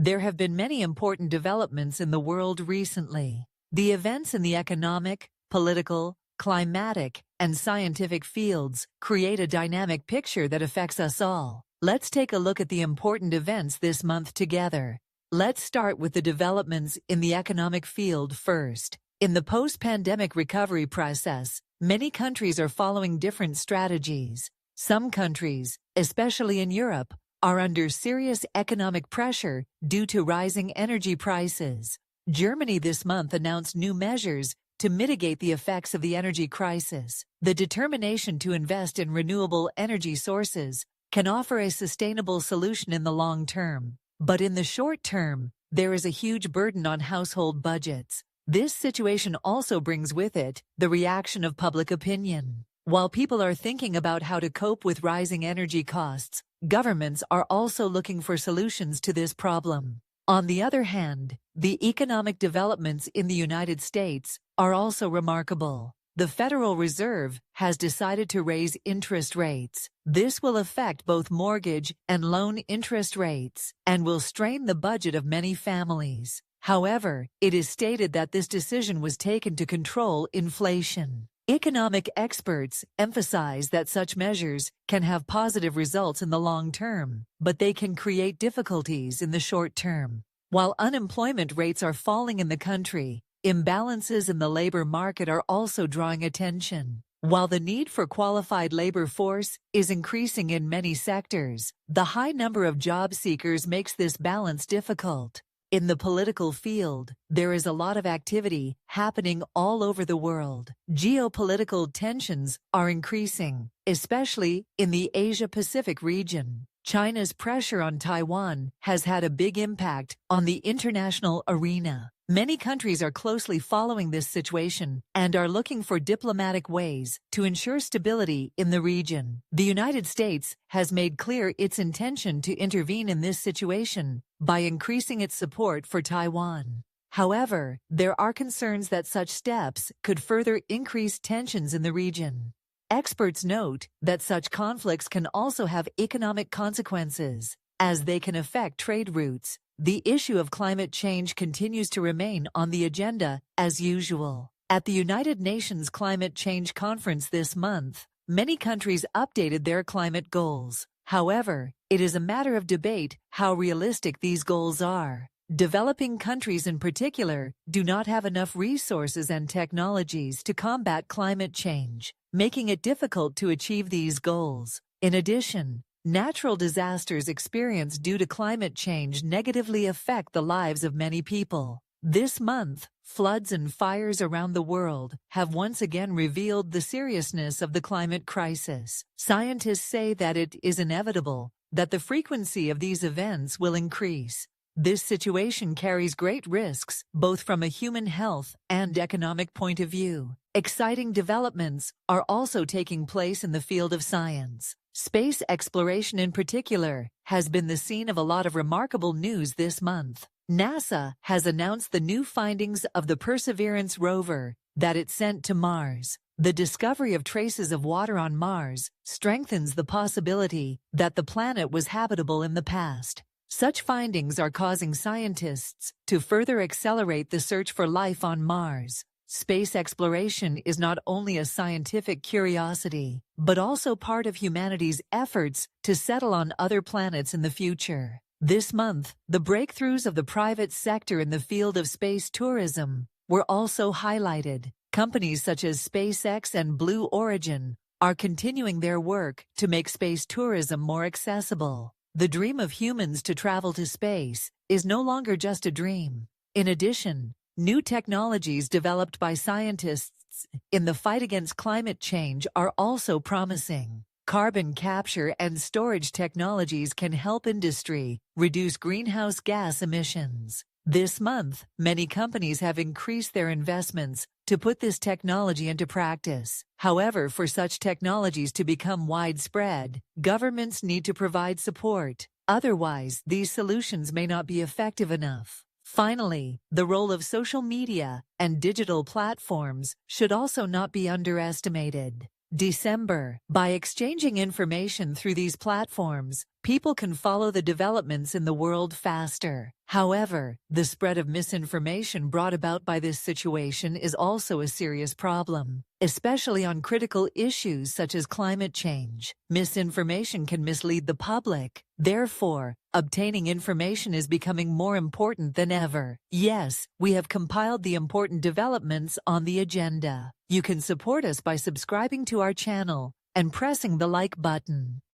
There have been many important developments in the world recently. The events in the economic, political, climatic, and scientific fields create a dynamic picture that affects us all. Let's take a look at the important events this month together. Let's start with the developments in the economic field first. In the post-pandemic recovery process, many countries are following different strategies. Some countries, especially in Europe, are under serious economic pressure due to rising energy prices. Germany this month announced new measures to mitigate the effects of the energy crisis. The determination to invest in renewable energy sources can offer a sustainable solution in the long term. But in the short term, there is a huge burden on household budgets. This situation also brings with it the reaction of public opinion. While people are thinking about how to cope with rising energy costs, governments are also looking for solutions to this problem. On the other hand, the economic developments in the United States are also remarkable. The Federal Reserve has decided to raise interest rates. This will affect both mortgage and loan interest rates and will strain the budget of many families. However, it is stated that this decision was taken to control inflation. Economic experts emphasize that such measures can have positive results in the long term, but they can create difficulties in the short term. While unemployment rates are falling in the country, imbalances in the labor market are also drawing attention. While the need for qualified labor force is increasing in many sectors, the high number of job seekers makes this balance difficult. In the political field, there is a lot of activity happening all over the world. Geopolitical tensions are increasing, especially in the Asia-Pacific region. China's pressure on Taiwan has had a big impact on the international arena. Many countries are closely following this situation and are looking for diplomatic ways to ensure stability in the region. The United States has made clear its intention to intervene in this situation by increasing its support for Taiwan. However, there are concerns that such steps could further increase tensions in the region. Experts note that such conflicts can also have economic consequences, as they can affect trade routes. The issue of climate change continues to remain on the agenda as usual. At the United Nations Climate Change Conference this month, many countries updated their climate goals. However, it is a matter of debate how realistic these goals are. Developing countries in particular do not have enough resources and technologies to combat climate change, making it difficult to achieve these goals. In addition, natural disasters experienced due to climate change negatively affect the lives of many people. This month, floods and fires around the world have once again revealed the seriousness of the climate crisis. Scientists say that it is inevitable that the frequency of these events will increase. This situation carries great risks, both from a human health and economic point of view. Exciting developments are also taking place in the field of science. Space exploration in particular has been the scene of a lot of remarkable news this month. NASA has announced the new findings of the Perseverance rover that it sent to Mars. The discovery of traces of water on Mars strengthens the possibility that the planet was habitable in the past. Such findings are causing scientists to further accelerate the search for life on Mars. Space exploration is not only a scientific curiosity, but also part of humanity's efforts to settle on other planets in the future. This month, the breakthroughs of the private sector in the field of space tourism were also highlighted. Companies such as SpaceX and Blue Origin are continuing their work to make space tourism more accessible. The dream of humans to travel to space is no longer just a dream. In addition, new technologies developed by scientists in the fight against climate change are also promising. Carbon capture and storage technologies can help industry reduce greenhouse gas emissions. This month, many companies have increased their investments to put this technology into practice. However, for such technologies to become widespread, governments need to provide support. Otherwise, these solutions may not be effective enough. Finally, the role of social media and digital platforms should also not be underestimated. December, by exchanging information through these platforms, people can follow the developments in the world faster. However, the spread of misinformation brought about by this situation is also a serious problem, especially on critical issues such as climate change. Misinformation can mislead the public. Therefore, obtaining information is becoming more important than ever. Yes, we have compiled the important developments on the agenda. You can support us by subscribing to our channel and pressing the like button.